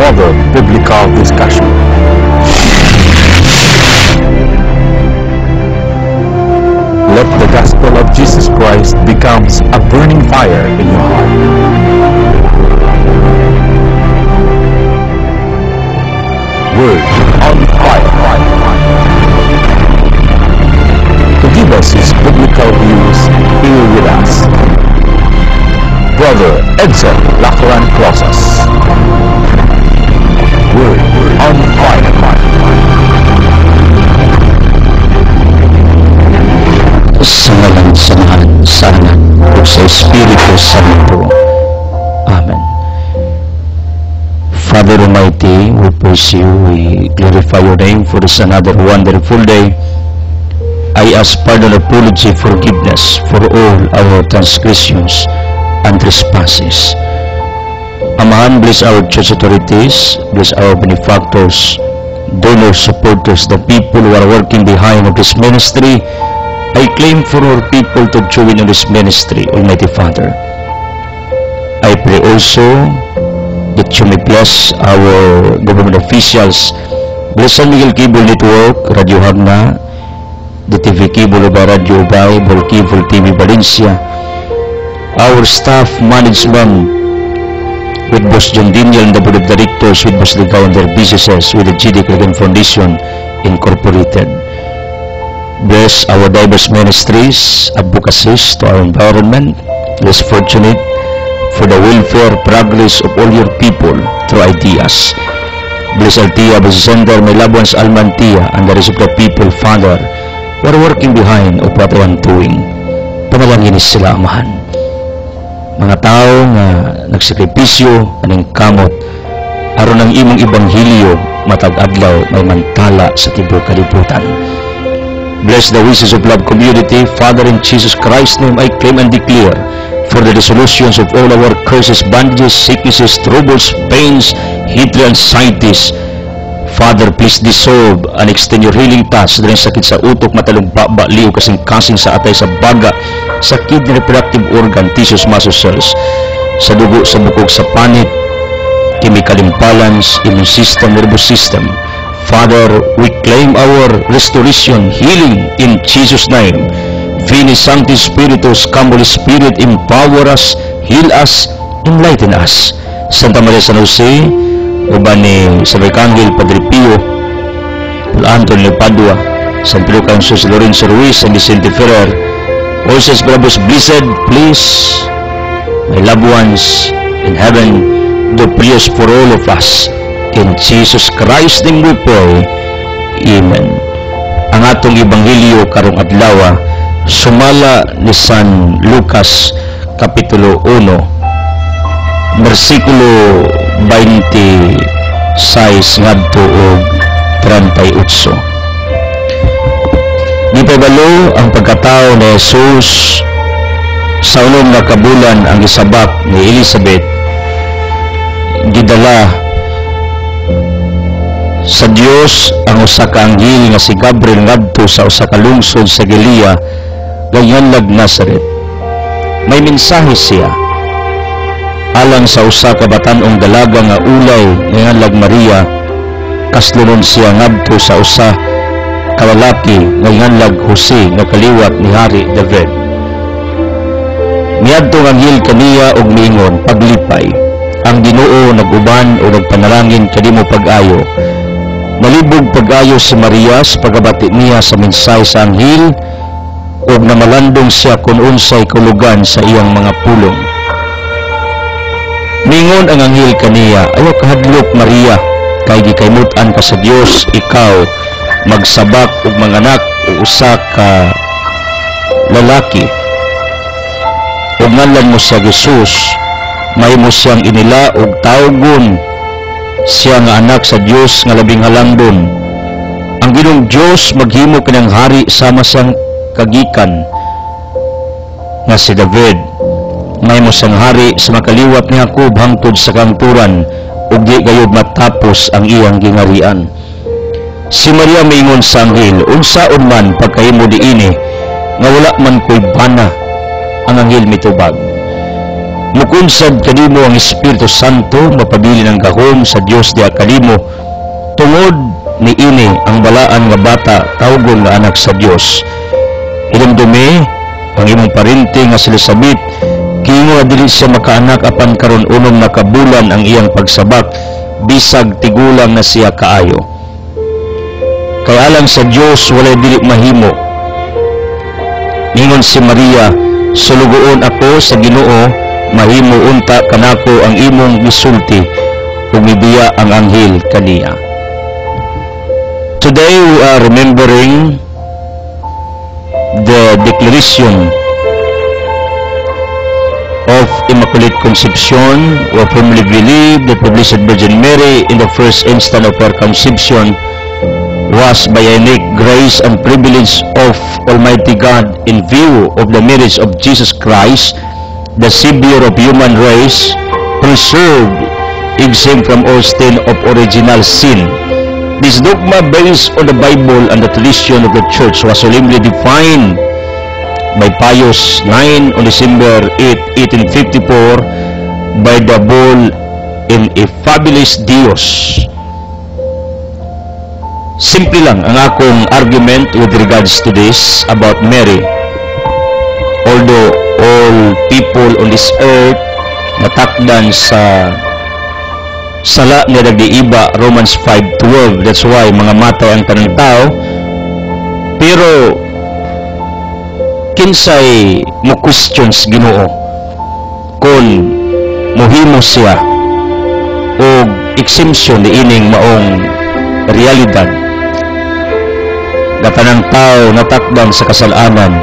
further biblical discussion. Let the gospel of Jesus Christ becomes a burning fire in your heart. Word on fire. To give us his biblical views, here with us, Brother Edson Lachlan Rosas. Word on fire. Sa ngalan sa Mahal, sa Anak, o sa Espiritu Santo. Amen. Father Almighty, we praise you, we glorify your name for this another wonderful day. I ask pardon, apology, forgiveness for all our transgressions and trespasses. Amahan, bless our church authorities, bless our benefactors, donors, supporters, the people who are working behind of this ministry. I claim for our people to join in this ministry, Almighty Father. I pray also that you may bless our government officials, bless San Miguel Cable Network, Radio Hagna, the TV Cable Ubay, Radio Ubay, Cable TV Valencia, our staff management, with Boss John Daniel and the Board of Directors, with Boss Ligaw and their businesses, with the GD Cragan Foundation Incorporated. Bless our diverse ministries, advocacies to our environment, less fortunate, for the welfare, progress of all your people through ideas. Bless Altia, Bezender, my loved ones, Almantia, and the rest of the people, Father, who are working behind of what I am doing. Panalangin sila, Amahan. Mga tao nga nagsakripisyo, aning kamot, aron ang imong ibanghilyo, matag-adlaw, may mantala sa tibok kalibutan. Bless the wishes of love community. Father, in Jesus Christ's name, I claim and declare for the resolutions of all our curses, bandages, sicknesses, troubles, pains, hatred, anxieties. Father, please dissolve and extend your healing touch sa sakit sa utok, matalugba, liw, kasing-kasing sa atay, sa baga, sa kidney, reproductive organ, tissues, muscle cells, sa dugo, sa bukog, sa panit, chemical imbalance, immune system, nervous system. Father, we claim our restoration, healing in Jesus' name. Veni Sancti Spiritus, come Holy Spirit, empower us, heal us, enlighten us. Santa Maria San Jose, uban ni San Arcangel, Padre Pio, Antonio Padua, San Pedro Cancio, Lorenzo Ruiz, San Vicente Ferrer, all saints, brothers, blessed, please, my loved ones in heaven, do prayers for all of us. In Jesus Christ's name we pray. Amen. Ang atong Ebanghelyo karong adlaw sumala ni San Lucas Kapitulo 1 versikulo 26 ngadto og 38. Gipabalo ang pagkatao ni Jesus sa unom nga kabulan ang gisabak ni Elizabeth, gidala sa Dios ang usa ka anghel nga si Gabriel ngadto sa usa ka lungsod sa Galilea gayanlag Nazareth. May mensahe siya alang sa usa ka batan-ong dalaga nga ulay gayanlag Maria, kaslunon siya ngadto sa usa ka lalaki gayanlag Jose nga kaliwat ni Hari David. Miadto ang anghel kaniya og miingon, paglipay, ang Ginoo naguban o nagpanalangin kadimo pag-ayo. Nalibog pag-ayo si Maria sa pagabati niya sa mensahe sa anghel ug namalandong siya kung unsay kulugan sa iyang mga pulong. Mingon ang anghel kaniya, ayaw kahadlok Maria, kay gikaymutan ka sa Dios, ikaw magsabak ug manganak og usa ka lalaki. Ug nganlan mo sa Jesus, mahimo siyang inila og tawgon siya nga anak sa Dios nga labing halangdon. Ang Ginoong Dios maghimo kanang hari sama siyang kagikan nga si David. Mahimo siyang hari sa makaliwat ni Jacob hangtod sa kangturan ug di gayud matapos ang iyang gingarian. Si Maria miingon sa anghel, unsaon man pagkahimo diini nga wala man ko'y bana. Ang anghel mitubag, Mukunsad kanimo ang Espiritu Santo mapabili ng gahom sa Dios diha kanimo. Tungod ni ini ang balaan nga bata tawgon nga anak sa Dios. Hinumdumi ang imong parente nga si Elizabeth kingo nga dili siya makaanak apan karon unom na kabulan ang iyang pagsabak bisag tigulang na siya kaayo. Kay alang sa Dios walay dili mahimo. Ingon si Maria, sulugoon ako sa Ginoo, mahimo unta kanako ang imong gisulti ug mibiya ang anghel kaniya. Today we are remembering the declaration of Immaculate Conception. We firmly believe that the Blessed Virgin Mary in the first instant of her conception was by a unique grace and privilege of Almighty God in view of the marriage of Jesus Christ, the Savior of human race, preserved, exempt from all stain of original sin. This dogma based on the Bible and the tradition of the Church was solemnly defined by Pius IX on December 8, 1854 by the bull Ineffabilis Deus. Simple lang ang akong argument with regards to this about Mary. Although all people on this earth natakdan sa sala nga nagdiiba, Romans 5:12, that's why mga matay ang tanang tao, pero kinsay mo questions Ginoo kung mohimo siya o exemption ni ining maong realidad na tanang tao natakdan sa kasalanan,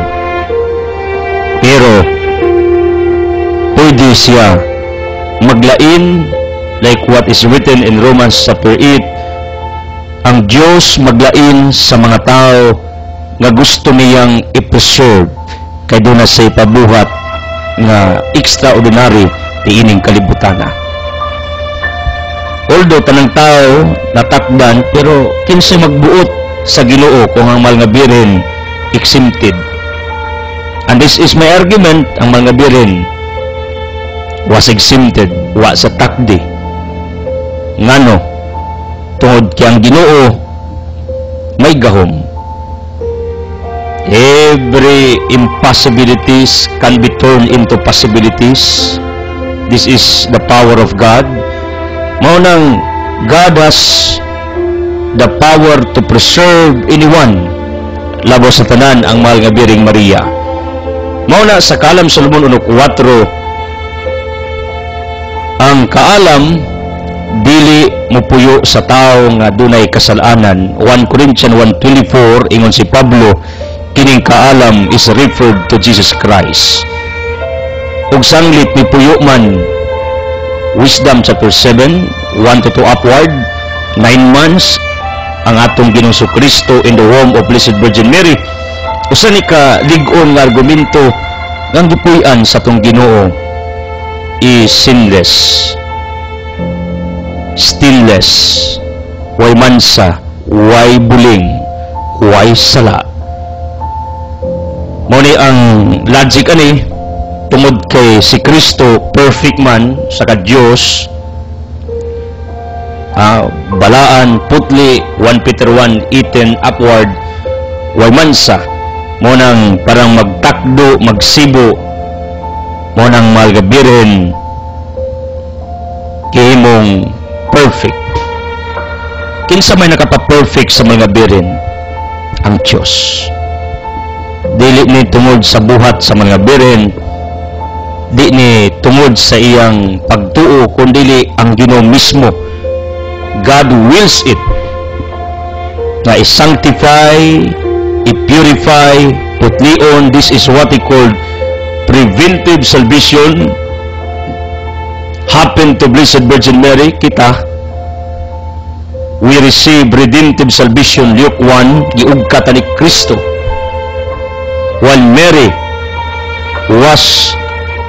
pero pwede siya maglain like what is written in Romans chapter 8, ang Diyos maglain sa mga tao nga gusto niyang i-preserve kay doon na siya pabuhat nga extraordinary iining kalibutana. Although tanang tao natakdan, pero kinsay magbuot sa Ginoo kung ang mahal nga biren exempted. And this is my argument, ang mahal nga biren was exempted, wa sa takdi. Ngano? Tungod kang Ginoo may gahom. Every impossibilities can be turned into possibilities. This is the power of God. Mao nang God has the power to preserve anyone, labo sa tanan ang mahal nga biring Maria. Mao na sa Kaalam Solomon 1:4, ang kaalam dili mopuyo sa tao nga dunay kasalanan. 1 Corinthians 1:24, ingon si Pablo, kining kaalam is referred to Jesus Christ. Ug sanglit ni puyo man, Wisdom chapter 7, 1-2 upward, 9 months ang atong Ginoong Kristo in the womb of Blessed Virgin Mary. Usa ni ka lig-on nga argumento nga gipuy-an sa atong Ginoo is sinless, stinless, way mansa, way buling, way sala. Mao ni ang logic ani tungod kay si Kristo perfect man sa ka-Dios. Balaan, putli, 1 Peter 1:18 upward, way mansa, mo nang parang magtakdo, magsibo, mo nang malgabirin, kihimong perfect. Kinsa may nakapa-perfect sa mga birin? Ang Diyos. Dili ni tungod sa buhat sa mga birin, di ni tungod sa iyang pagtuo, kundi ang Ginoo mismo. God wills it na i-sanctify, i-purify, putlion. This is what he called preventive salvation. Happened to Blessed Virgin Mary. Kita, we receive redemptive salvation. Luke 1, giugkatan ni Kristo. While Mary was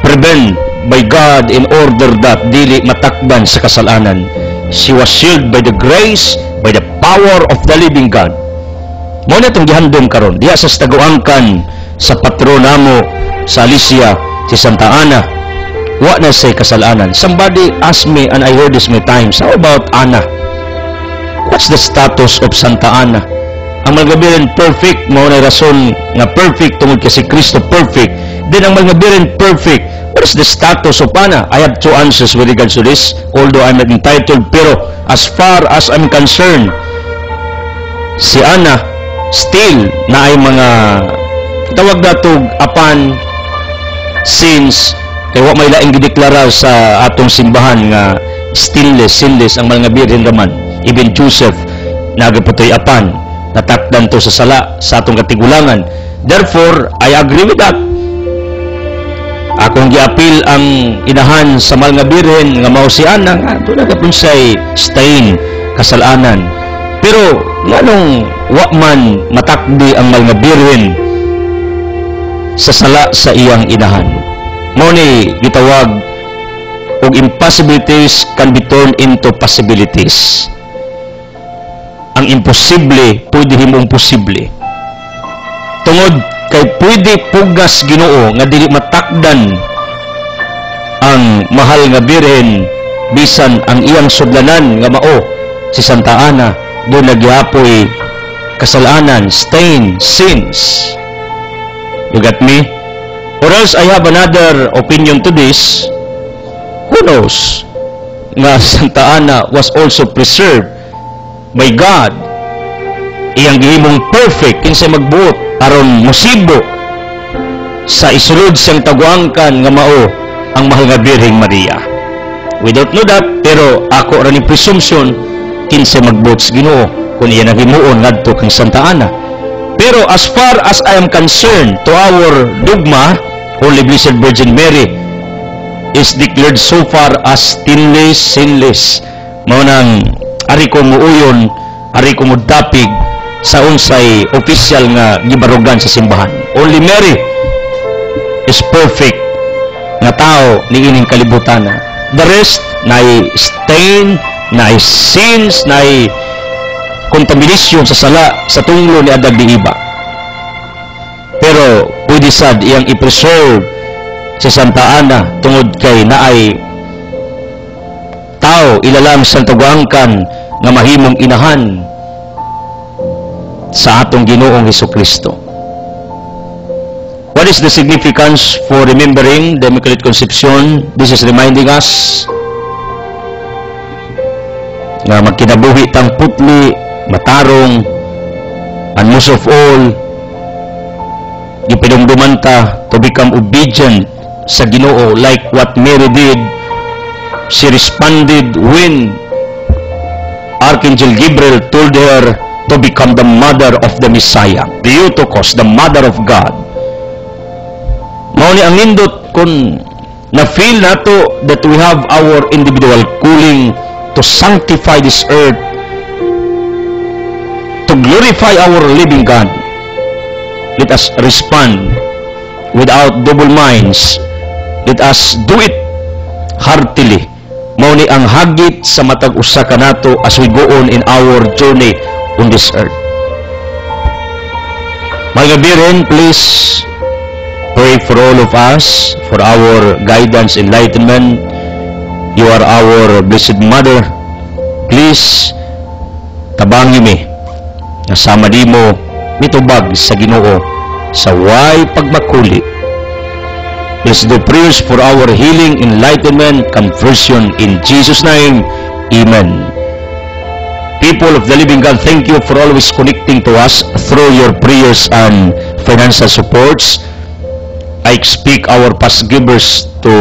prevented by God in order that dili matakban sa kasalanan. She was shielded by the grace, by the power of the living God. Mo na itong gihandom karon diya sa taguangkan sa patronamo sa Alicia, si Santa Ana. wa na say kasalanan. Somebody asked me, and I heard this many times, how about Anna? What's the status of Santa Ana? Ang malgabirin perfect, mao na rason nga perfect tungod kay si Kristo perfect. Then ang malgabirin perfect, what is the status of Anna? I have two answers with regards to this, although I'm not entitled, pero as far as I'm concerned, si Anna still na ay mga tawag natog apan sins kay wa may laing gideklara sa atong simbahan nga sinless ang mga birhen raman. Even Joseph nagapatoy apan natakdan to sa sala sa atong katigulangan. Therefore, I agree with that. Akong giapil ang inahan sa mga birhen nga mao si Ana nga doon nagapunsay stain kasalanan. Pero nganong wa man matakdi ang mga birhen sa sala sa iyang inahan? Mao ni gitawag og impossibilities can be turned into possibilities. Ang imposible pwede himong posible. Tungod kay pwede pugas Ginoo nga dili matakdan ang mahal nga birhen bisan ang iyang sudlanan nga mao si Santa Ana doon nagyapoy kasalanan, stain, sins. You got me? Or else I have another opinion to this. Who knows? Nga Santa Ana was also preserved by God. Iyang gihimong perfect kinsay magbuot aron mosibo sa isulod siyang taguangkan nga mao ang mahal nga Birheng Maria. We don't know that, pero ako ra ni presumption kinsay magbuot sa Ginoo kung iya naghimuon ngadto kang Santa Ana. Pero as far as I am concerned, to our dogma, Holy Blessed Virgin Mary is declared so far as sinless. Mao nang ari ko muuyon, ari ko mudapig sa unsay official nga gibarugan sa simbahan. Only Mary is perfect nga tao ni ining kalibutan. The rest naay stain, naay sins, naay contamination sa sala sa tunglo ni Adag di Iba. Pero pwede sad iyang i-preserve si Santa Ana tungod kay naay tao ilalang sa taguangkan nga mahimong inahan sa atong Ginoong Hesukristo. What is the significance for remembering the Immaculate Conception? This is reminding us nga magkinabuhi tang putli, matarong, and most of all, gipinumduman ta to become obedient sa Ginoo like what Mary did. She responded when Archangel Gabriel told her to become the mother of the Messiah, Theotokos, the mother of God. Mao ni ang nindot kung na-feel nato that we have our individual calling to sanctify this earth, to glorify our living God. Let us respond without double minds. Let us do it heartily. Mao ni ang hagit sa matag usa kanato as we go on in our journey on this earth. Mga birhen, please pray for all of us, for our guidance, enlightenment. You are our Blessed Mother. Please tabangi mi nasama nimo mitubag sa Ginoo sa way pagmakuli. Let's do prayers for our healing, enlightenment, conversion in Jesus' name. Amen. People of the living God, thank you for always connecting to us through your prayers and financial supports. I speak our past givers to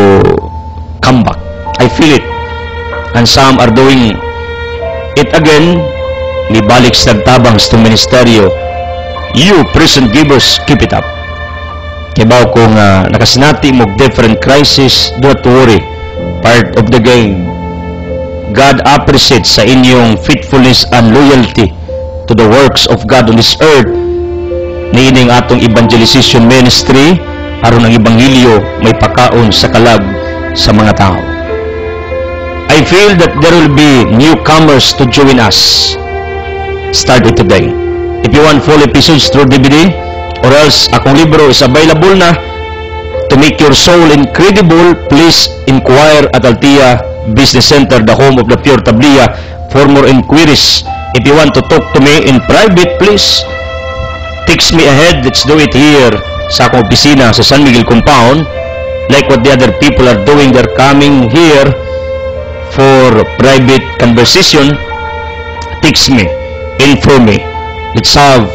come back. I feel it. And some are doing it again. Nibalik sa tabang sa ministeryo. You, present givers, keep it up. Kibaw kung nakasinati mo different crisis, do not worry. Part of the game. God appreciates sa inyong faithfulness and loyalty to the works of God on this earth. Niining atong evangelization ministry, aron ang ebanghelyo may pakaon sa kalag sa mga tao. I feel that there will be newcomers to join us. Start it today. If you want full episodes through DVD, or else akong libro is available na to make your soul incredible, please inquire at Altia Business Center, the home of the pure tablia, for more inquiries. If you want to talk to me in private, please text me ahead. Let's do it here sa akong opisina sa San Miguel Compound. Like what the other people are doing, they're coming here for private conversation. Text me, inform me. Let's have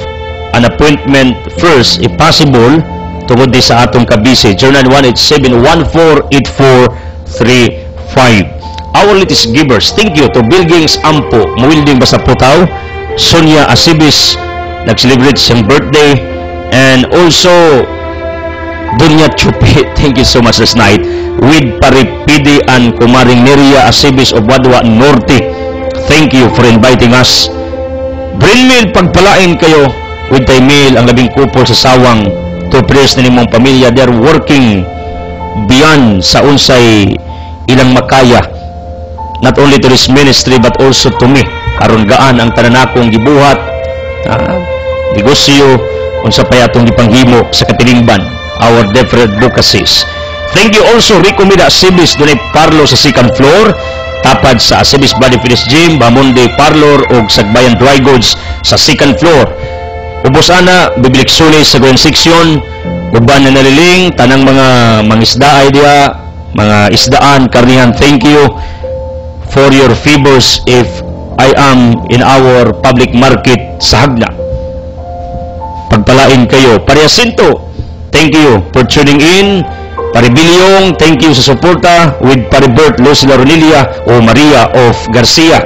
an appointment first, if possible, tungod di sa atong kabisi. 0918-714-8435. Our latest givers, thank you to Bill Gaines Ampo, Muwilding Basaputaw, Sonia Asibis, nag-celebrate siyang birthday, and also Dunya Chupi, thank you so much last night, with Paripidi and Kumaring Neria Asibis of Wadwa Norte. Thank you for inviting us. Brinmil, pagpalain kayo with Taymil, ang labing kupol sa sawang to prayers na nimong pamilya. They are working beyond sa unsay ilang makaya, not only to this ministry but also to me. Karon gaan ang tanan akong gibuhat, negosyo, unsa pa atong gipanghimo sa katilingban, our different advocacies. Thank you also Rico Mida Asibis dunay parlor sa second floor, tapad sa Asibis Body Fitness Gym, Bamonde Parlor ug Sagbayan Dry Goods sa second floor. Ubos ana Bibilik Suli sa Grand Section, uban na naliling tanang mga mangisdaay diha, mga isdaan, karnihan. Thank you for your favors if I am in our public market sa Hagna. Pagpalain kayo. Pariasinto, thank you for tuning in. Paribilyong, thank you sa suporta with Paribert Lucila Ronilia o Maria of Garcia.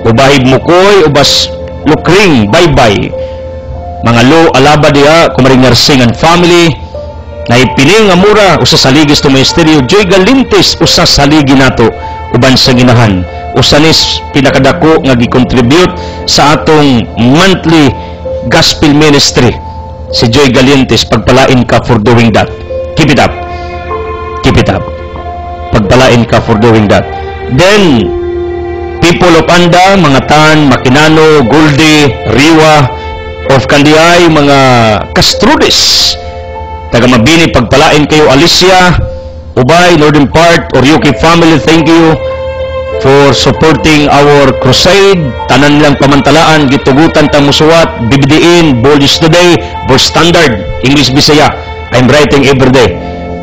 Ubahib Mukoy, Ubas Lukring, bye-bye. Mga lo, alaba diha, Kumaring Narsing and family. Naipining amura, usa saligis to ministeryo. Joy Galintes, usa saligi nato, uban sa ginahan. Usanis pinakadako nga gi-contribute sa atong monthly gospel ministry. Si Joy Galintes, pagpalain ka for doing that. Keep it up. Keep it up. Pagpalain ka for doing that. Then, people of Anda, mga Tan, Makinano, Goldie, Riwa, of Kandiay, mga Castrudes, taga Mabini, pagpalain kayo. Alicia, Ubay, Northern Part, Oryuki family, thank you for supporting our crusade. Tanan lang pamantalaan, gitugutan tang musuwat, BBDin, Bold Today, Bold Standard, English Bisaya. I'm writing every day.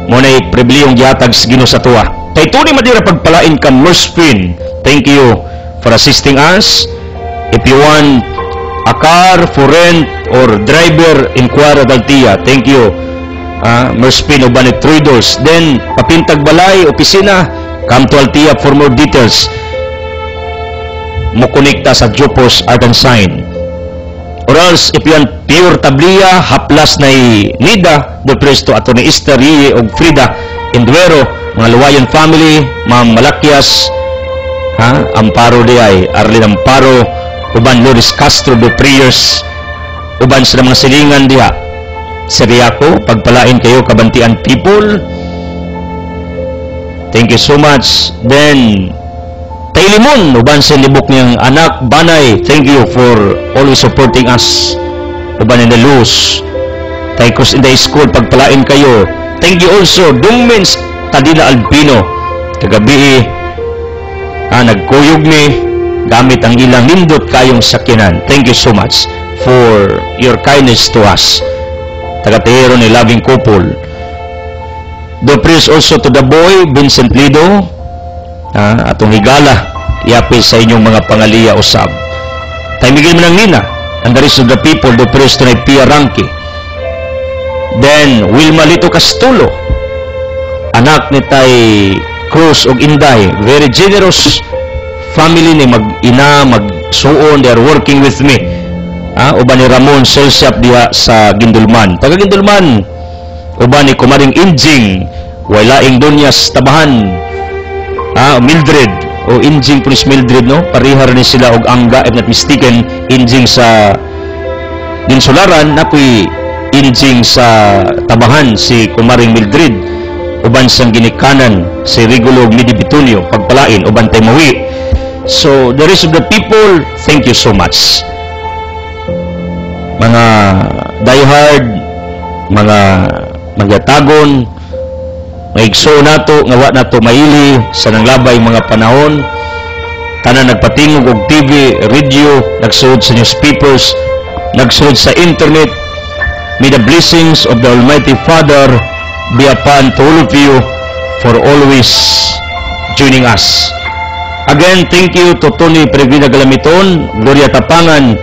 Muna'y pribiliyong gihatag sa Ginoo sa tuwa. Kay Tony Madira, pagpalain ka. Merspin, thank you for assisting us. If you want a car for rent or driver, inquire at Altia. Thank you. Merspin, Ubanit Traders. Then, Papintag Balay, Opisina, come to Altia for more details. Mukonekta sa Jopos Art and Sign. Or else, if you want pure tablia, haplas na nida, the presto ato ni Esther, Rie, o Frida, Induero, mga Luwayan family, Ma'am Malakias, Amparo di ay, Arlene Amparo, uban Loris Castro, the prayers, uban sa mga silingan diha. Seriako, pagpalain kayo, kabantian people. Thank you so much. Then, Taylimon, uban sa libok niyang anak, Banay, thank you for always supporting us. Uban in the Luz, Taykos in the School, pagpalain kayo. Thank you also, Dungmens Tadina Albino, kagabi, nagkuyog ni, gamit ang ilang nindot kayong sakyanan. Thank you so much for your kindness to us. Tagatero ni Loving Couple. The praise also to the boy, Vincent Lido, atong higala, iapil sa inyong mga pangaliya usab. Tayo migil mo ng nina, and the rest of the people, the praise to na Pia Ranki. Then, Wilma Lito Castulo, anak ni Tay Cruz og Inday, very generous family ni mag-ina, mag-suon, they are working with me. Uban ni Ramon Selshap diha sa Gindulman. Taga Gindulman, uban ni Kumaring Injing, Wailaing Dunyas Tabahan, Mildred, o Injing Police Mildred, no? Parihar ni sila og Angga, if not mistaken, Injing sa Ginsularan, napoy Injing sa Tabahan, si Kumaring Mildred, uban sang ginikanan, si Regulo Midi Bitunio, pagpalain, uban tay mawi. So, the rest of the people, thank you so much. Mga diehard, mga magyatagon, Maigso nato nga wa nato maili sa nanglabay mga panahon. Tanan nagpatingog og TV, radio, nagsuod sa newspapers, nagsuod sa internet. May the blessings of the Almighty Father be upon to all of you for always joining us. Again, thank you to Tony Previna Galamiton, Gloria Tapangan,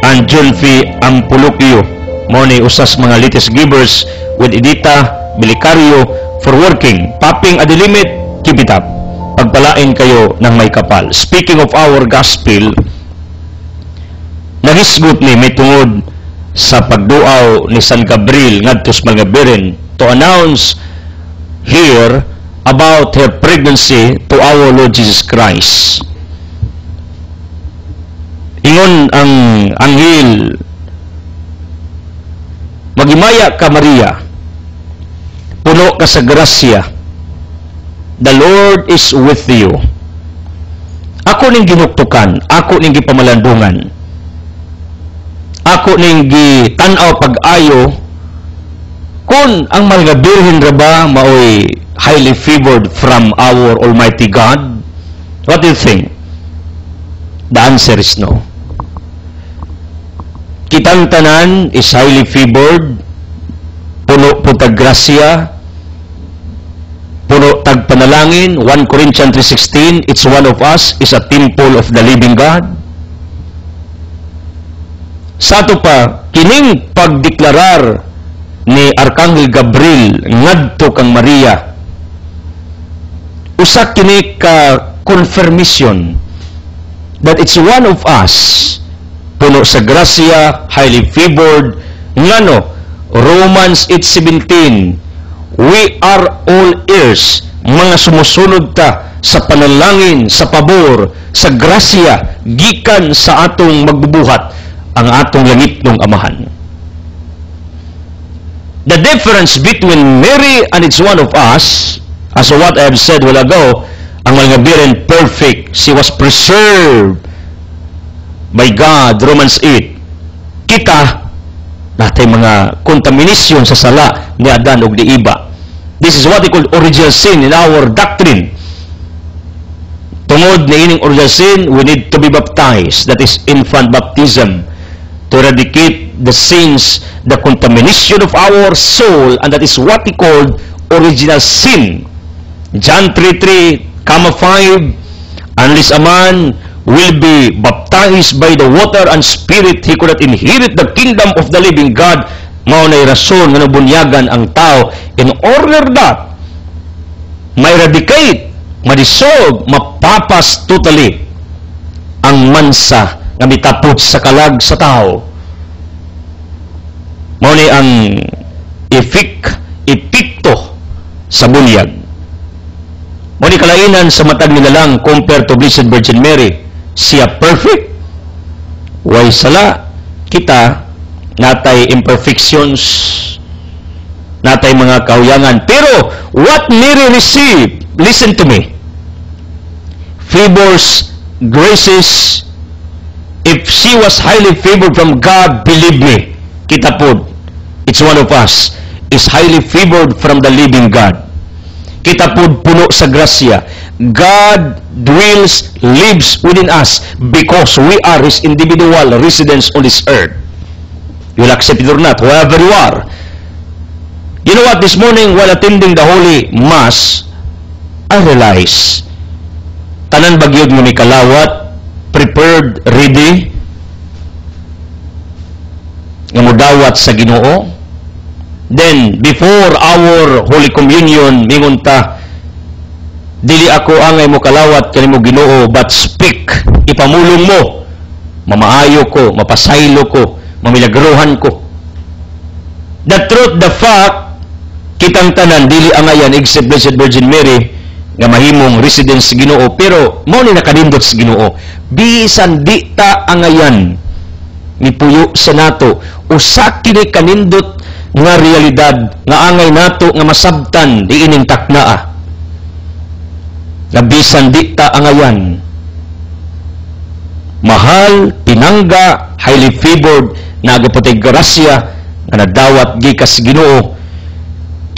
and John F. Ampulukyo. Moni usas mga latest givers with Edita Bilicario for working. Popping at the limit, keep it up. Pagpalain kayo ng may kapal. Speaking of our gospel, nahisgot ni may tungod sa pagduaw ni San Gabriel ngadto sa Malgabirin to announce here about her pregnancy to our Lord Jesus Christ. Ingon ang anghel, magimaya ka Maria, puno ka sa grasya, the Lord is with you. Ako ning ginuktukan, ako ning gipamalandungan, ako ning gitanaw pag-ayo kung ang mga birhen ra ba maoy highly favored from our Almighty God. What do you think? The answer is no. Kitang tanan is highly favored, puno po taggrasya, puno tagpanalangin. 1 Corinthians 3:16, it's one of us is a temple of the living God. Sa ato pa, kining pagdeklarar ni Arkanghel Gabriel ngadto kang Maria, usa kini ka confirmation that it's one of us, puno sa grasya, highly favored. Ngano, Romans 8:17, we are all heirs, mga sumusunod ta sa panalangin, sa pabor, sa grasya, gikan sa atong magbubuhat ang atong langitnong Amahan. The difference between Mary and it's one of us, as what I have said a while ago, ang Malgabirin perfect, she was preserved by God, Romans 8. Kita, natay mga contamination sa sala ni Adan ug ni Eva. This is what we call original sin in our doctrine. Tungod ni ining original sin, we need to be baptized. That is infant baptism, to eradicate the sins, the contamination of our soul, and that is what we call original sin. John 3:3, 5, unless a man will be baptized by the water and spirit, he could not inherit the kingdom of the living God. Mao nay rason nga nabunyagan ang tao in order that ma-eradicate, ma-dissolve, mapapas totally ang mansa nga mitapot sa kalag sa tao. Mao ni ang epikto sa bunyag. Mao ni kalainan sa matag nila lang compared to Blessed Virgin Mary. Siya perfect. Way sala, kita natay imperfections, natay mga kauyangan. Pero what Mary received, listen to me, favors, graces. If she was highly favored from God, believe me, kita po, it's one of us, is highly favored from the living God. Kita po puno sa grasya. God dwells, lives within us because we are His individual residents on this earth. You'll accept it or not, wherever you are. You know what, this morning while attending the Holy Mass, I realized, tanan bagyod mo ni kalawat, prepared, ready, nga modawat sa Ginoo. Then, before our Holy Communion, mingon ta, dili ako angay mo kalawat kanimo Ginoo, but speak, ipamulong mo, mamaayo ko, mapasaylo ko, mamilagrohan ko. The truth, the fact, kitang tanan, dili angayan, except Blessed Virgin Mary, nga mahimong residence sa Ginoo, pero mao ni nakanindot sa Ginoo. Bisan di ta angayan, nipuyo sa nato, usa kini kanindot nga realidad, nga angay nato, nga masabtan, di ining taknaa. Nga bisan di ta angayan, mahal, pinangga, highly favored, na agapotay grasya, nga nadawat gikas Ginoo,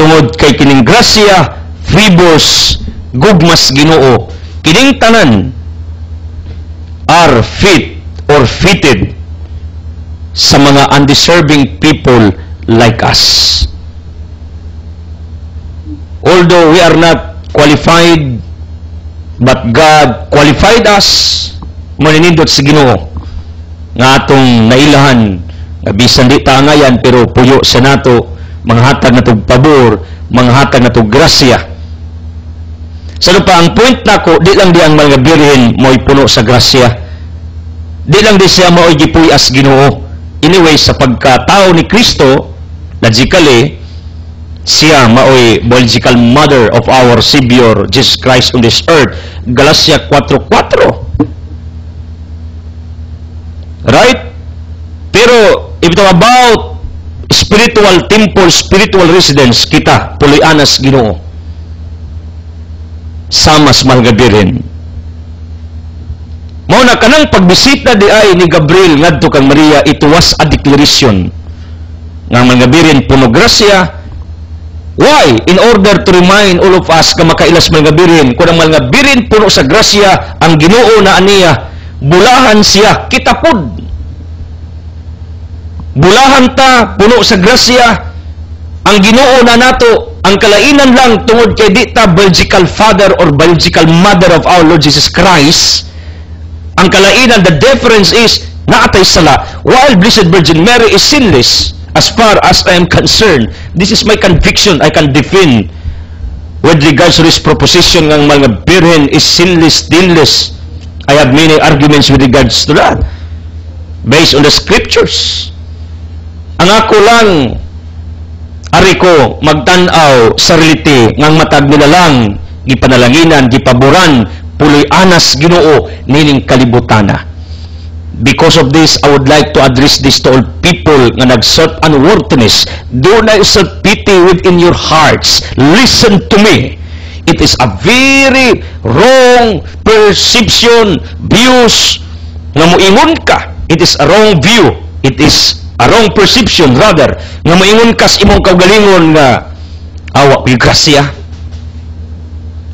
tungod kay kining grasya, favors, gugmas Ginoo, kining tanan are fit or fitted sa mga undeserving people like us. Although we are not qualified, but God qualified us, maninindot sa Ginoo nga atong nailahan, nga bisan di tangayan pero puyo sa nato, manghatag natog pabor, manghatag natog grasya. Sa pa ang point nako, di lang di ang mga birhen mo'y puno sa grasya, di lang di siya mo'y gipuy as Ginoo. Anyway, sa pagkatao ni Kristo, logically, siya maoy biological mother of our Savior Jesus Christ on this earth. Galatia 4:4. Right? Pero if it's about spiritual temple, spiritual residence, kita puloy-anas Ginoo. Samas malgabirin. Mao na kanang pagbisita di ay ni Gabriel ngadto kang Maria, it was a declaration nga malgabirin puno grasya. Why? In order to remind all of us ka makailas malgabirin, kung ang malgabirin puno sa grasya, ang Ginoo na aniya, bulahan siya, kitapod. Bulahan ta, puno sa grasya, ang Ginoo na nato, ang kalainan lang tungod kay di ta biological father or biological mother of our Lord Jesus Christ. Ang kalainan, the difference is, naatay sala, while Blessed Virgin Mary is sinless, as far as I am concerned, this is my conviction, I can defend with regards to this proposition ng mga birhen is sinless, dinless. I have many arguments with regards to that, based on the scriptures. Ang ako lang, ari ko, magtanaw, sarili ngang matag nila lang, gipanalanginan, gipaboran, puloy-anas Ginoo, nining kalibutana. Because of this, I would like to address this to all people nga nagsot unworthiness. Do not self-pity within your hearts. Listen to me. It is a very wrong perception, views, nga moingon ka. It is a wrong view. It is a wrong perception, rather, nga moingon ka sa imong kaugalingon nga, awa, grasya.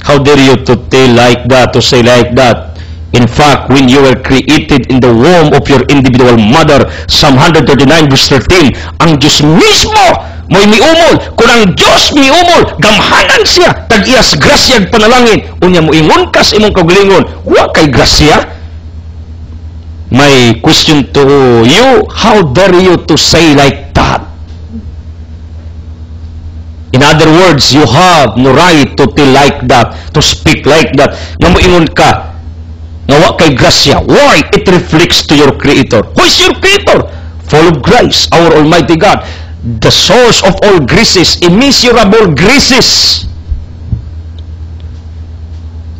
How dare you to tell like that, to say like that? In fact, when you were created in the womb of your individual mother, Psalm 139 verse 13, ang Diyos mismo mo'y miumol. Kung ang Diyos miumol, gamhanan siya, tag-iyas grasyag panalangin. Unya mo ingon kas imong kaugalingon, wa kay grasya. My question to you, how dare you to say like that? In other words, you have no right to tell like that, to speak like that. Nga mo ingon ka, nga wa kay grasya. Why? It reflects to your Creator. Who is your Creator? Full of grace, our Almighty God. The source of all graces, immeasurable graces.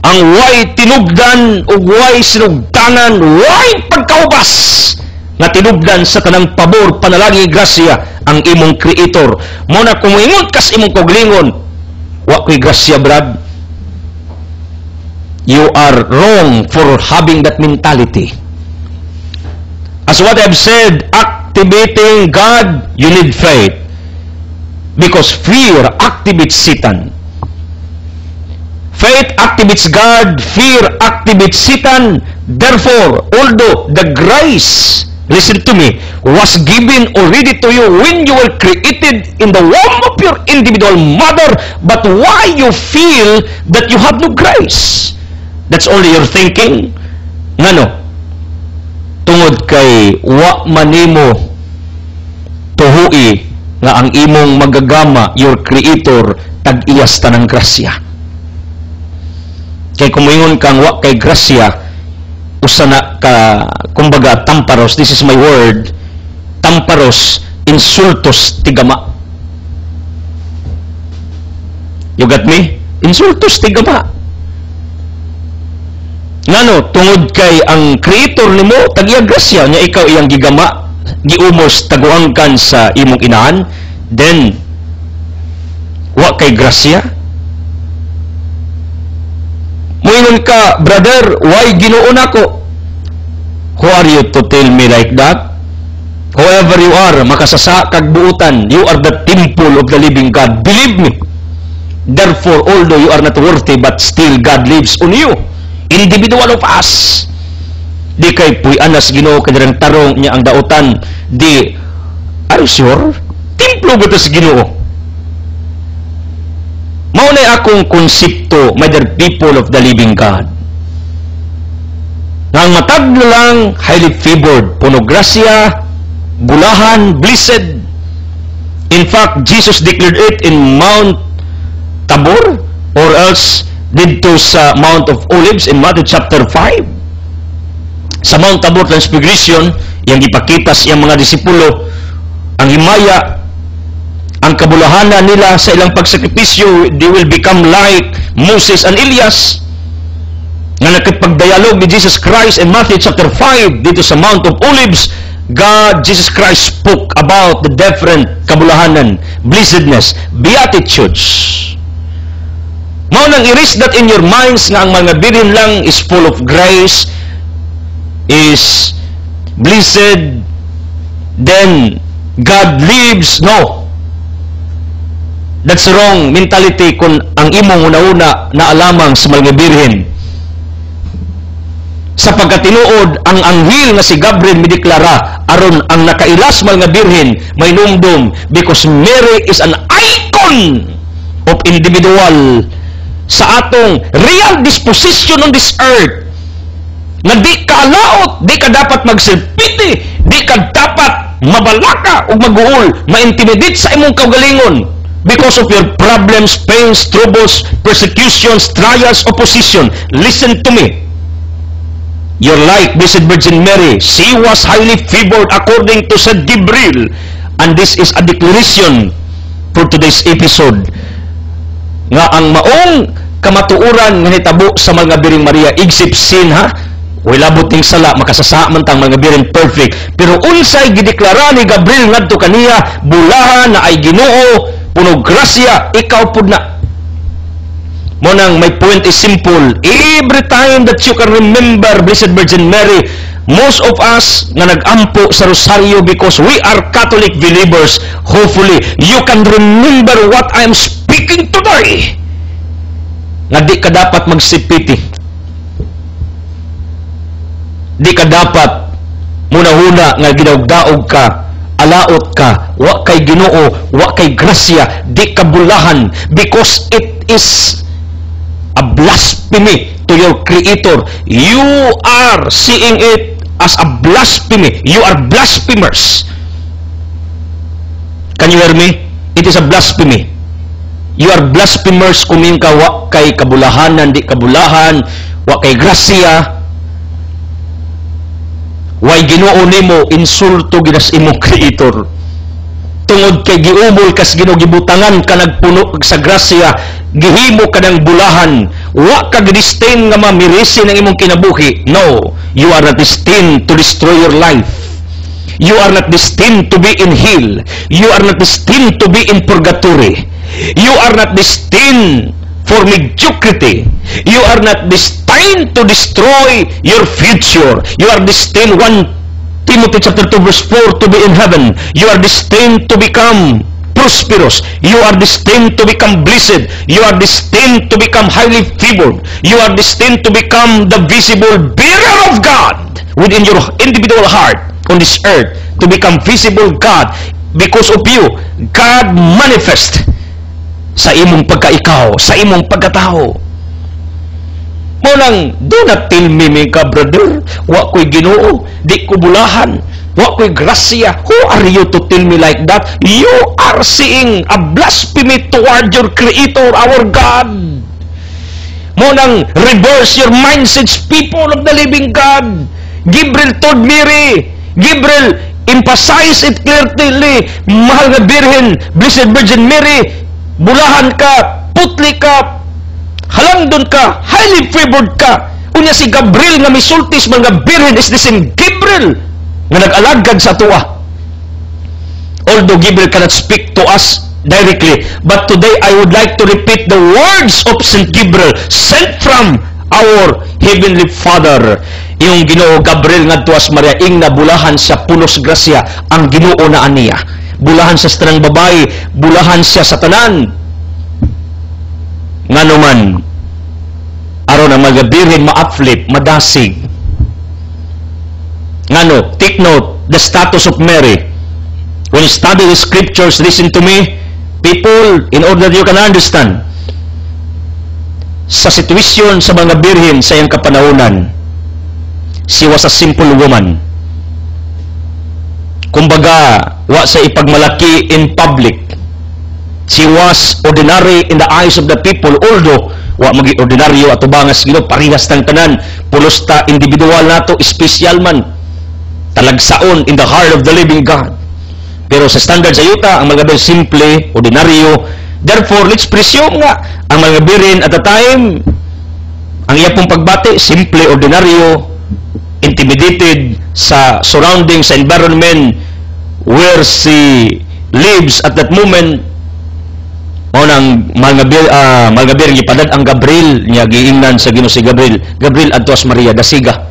Ang way tinubdan o way sinugdanan, way pagkaubas nga tinubdan sa tanang pabor, panalagi, grasya, ang imong Creator. Muna kung ingon kas imong kaugalingon, wa ko'y grasya, brad. You are wrong for having that mentality. As what I've said, activating God, you need faith. Because fear activates Satan. Faith activates God, fear activates Satan. Therefore, although the grace, listen to me, was given already to you when you were created in the womb of your individual mother, but why you feel that you have no grace? That's only your thinking. Ngano? Tungod kay wa manimo tuhui nga ang imong magagama, your Creator, tag-iyas tanang grasya. Kay kumingon kang wa kay grasya, usana ka, kumbaga, tamparos, this is my word, tamparos, insultos, tigama. You got me? Insultos, tigama. Ngano, tungod kay ang Creator nimo, tag-iya grasya, nya ikaw iyang gigama, giumos, taguangkan sa imong inahan, then, wa kay grasya. Moingon ka, brother, why Ginoo nako? Who are you to tell me like that? Whoever you are, makasasa kag buutan, you are the temple of the living God. Believe me. Therefore, although you are not worthy, but still God lives on you. Individual of us. Di kay puy anas Ginoo kadirang tarong niya ang dautan. Di, are you sure? Templo ba ito sa Ginoo? Maunay akong konsepto, my dear people of the living God. Nang matag na lang, highly favored, puno grasya, bulahan, blessed. In fact, Jesus declared it in Mount Tabor, or else dito sa Mount of Olives in Matthew chapter 5. Sa Mount Tabor Transfiguration, yang ipakita sa mga disipulo, ang himaya, ang kabulahanan nila sa ilang pagsakripisyo, they will become like Moses and Elias, na nakipagdialog ni Jesus Christ in Matthew chapter 5, dito sa Mount of Olives. Jesus Christ spoke about the different kabulahanan, blessedness, beatitudes. Mao nang erase that in your minds nga ang mga birin lang is full of grace, is blessed, then God lives. No. That's wrong mentality kung ang imong una-una na alamang sa mga birhen. Sa pagkatinuod, ang anghel nga si Gabriel mideklara aron ang nakailas mga birhen may numdum, because Mary is an icon of individual sa atong real disposition on this earth, na di ka laot, di ka dapat magsilpiti, di ka dapat mabalaka o mag-uol, ma-intimidate sa imong kaugalingon because of your problems, pains, troubles, persecutions, trials, opposition. Listen to me. You're like Blessed Virgin Mary. She was highly favored according to Saint Gabriel. And this is a declaration for today's episode. Nga ang maong kamatuuran nga hitabo sa mga biring Maria, except sin, ha? Wala buting sala, makasasa man tang mga biring perfect. Pero unsay gideklara ni Gabriel ngadto kaniya, bulahan na ay Ginoo, puno grasya, ikaw pud na. Monang, my point is simple. Every time that you can remember Blessed Virgin Mary, most of us na nag-ampo sa Rosario, because we are Catholic believers, hopefully, you can remember what I am speaking today. Nga di ka dapat magsipiti. Di ka dapat muna-huna nga ginawdaog ka, alaot ka, wa kay Ginoo, wa kay grasya, di ka bulahan, because it is a blasphemy to your Creator. You are seeing it as a blasphemy. You are blasphemers. Can you hear me? It is a blasphemy. You are blasphemers kung yung ka wa kay kabulahanan, di kabulahan, wa kay grasya, way Ginoo nimo, insulto ginas imong Creator. Tungod kay giumol kas Ginoo, gibutangan ka nagpuno sa grasya, gihimo ka ng bulahan, wa ka destined nga mamirisi ng imong kinabuhi. No, you are not destined to destroy your life. You are not destined to be in hell. You are not destined to be in purgatory. You are not destined for mediocrity. You are not destined to destroy your future. You are destined, 1 Timothy chapter 2 verse 4, to be in heaven. You are destined to become prosperous. You are destined to become blessed. You are destined to become highly favored. You are destined to become the visible bearer of God within your individual heart on this earth, to become visible God. Because of you, God manifest sa imong pagkaikaw, sa imong pagkatao. Munang, do not tell me, ka brother, wa ko'y Ginoo, di ko bulahan, wa ko'y grasya. Who are you to tell me like that? You are seeing a blasphemy toward your Creator, our God. Munang, reverse your mindsets, people of the living God. Gabriel told Mary, Gabriel emphasize it clearly, mahal na Birhen, Blessed Virgin Mary, bulahan ka, putli ka, halangdon ka, highly favored ka. Unya si Gabriel nga misultis mga Birhen is the same Gabriel nga nag-alagad sa tuwa. Although Gabriel cannot speak to us directly, but today I would like to repeat the words of Saint Gabriel, sent from our Heavenly Father, yung Ginoo Gabriel ngadto as Maria, ing nabulahan sa pulos grasya ang Ginoo na aniya. Bulahan sa tanang babae, bulahan siya sa tanan. Nganuman, aron ang mga birhen ma-uplift, madasig. Ngano, take note, the status of Mary. When you study the scriptures, listen to me, people, in order that you can understand, sa sitwasyon sa mga birhen sa iyang kapanahunan, she was a simple woman. Kumbaga, wa sa ipagmalaki in public. She was ordinary in the eyes of the people, although wa magi ordinaryo ato bangas Ginoo, parehas tang tanan, pulos ta individual nato, special man, talagsaon in the heart of the living God. Pero sa standard sa yuta, ang mga birhen simple, ordinaryo. Therefore, let's presume nga, ang mga birhen at the time, ang iya pong pagbati, simple, ordinaryo, intimidated sa surroundings, sa environment where she lives at that moment. Mao nang mga birhen gipadad ang Gabriel niya giingnan sa Ginoo si Gabriel. Gabriel adto as Maria dasiga.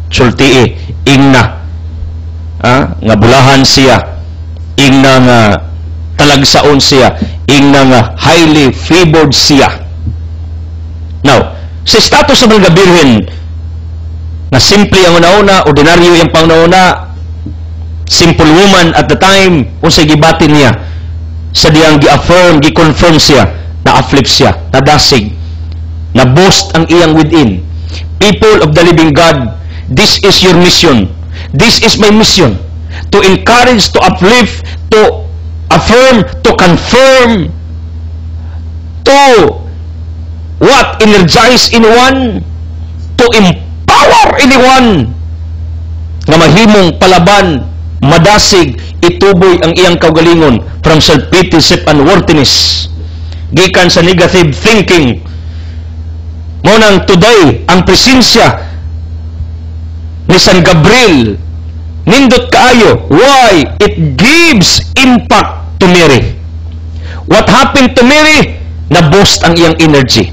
Sulti ingna. Nga bulahan siya. Ingna nga talagsaon siya. Ingna nga highly favored siya. Now, sa status sa mga birhen na simple ang una-una, ordinaryo yung panguna-una, simple woman at the time, unsay gibati niya, sa diyang gi-affirm, gi-confirm siya, na-afflict siya, nadasig, na-boast ang iyang within. People of the living God, this is your mission. This is my mission. To encourage, to uplift, to affirm, to confirm, to what? Energize anyone, to empower anyone, nga mahimong palaban, madasig, ituboy ang iyang kaugalingon from self-pity, self-unworthiness, gikan sa negative thinking. Mo nang today, ang presensya ni San Gabriel, nindot kaayo. Why? It gives impact to Mary. What happened to Mary? Na-boost ang iyang energy.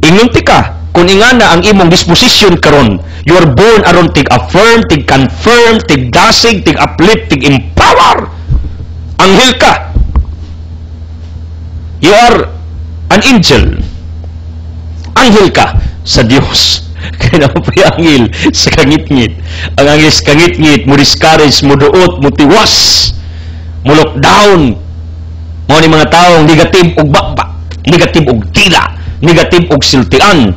Ingunti ka, kung ingana ang imong disposition karon, you are born aron tig-affirm, tig-confirm, tig-dasig, tig-uplift, tig-empower. Anghel ka. You are an angel. Anghel ka sa Dios. Kaya naman po yung anghel sa kangit-ngit. Ang anghel sa kangit-ngit, mo discourage, mo duot, mo tiwas, mo lockdown. Mga ni mga taong negative og bakbak, negative og tila, negative og siltian.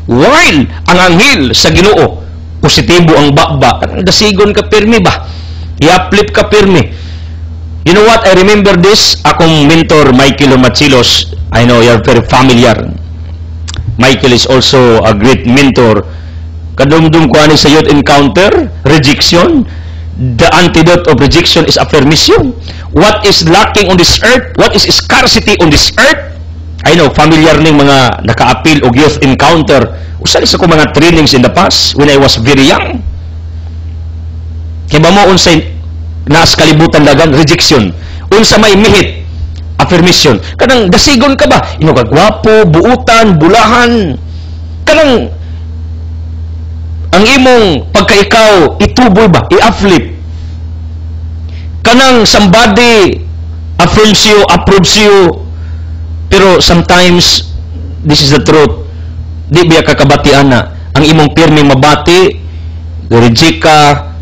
While ang anghel sa Ginoo, positibo ang bakbak. Dasigon ka pirmi ba? I-uplift ka pirmi. You know what? I remember this. Akong mentor, Michael Machilos. I know you're very familiar. Michael is also a great mentor. Kadumdum ko ani sa youth encounter, rejection. The antidote of rejection is affirmation. What is lacking on this earth? What is scarcity on this earth? I know, familiar ning mga naka-appeal og youth encounter. Usa sa ko mga trainings in the past when I was very young. Kaya ba mo unsay naas kalibutan dagan? Rejection. Unsa may mihit? Affirmation. Kanang dasigon ka ba? Ino ka gwapo, buutan, bulahan. Kanang ang imong pagkaikaw, ituboy ba? I-uplift. Kanang somebody affirms you, approves you. Pero sometimes, this is the truth, di biya kakabatian na. Ang imong pirmi mabati, reject ka,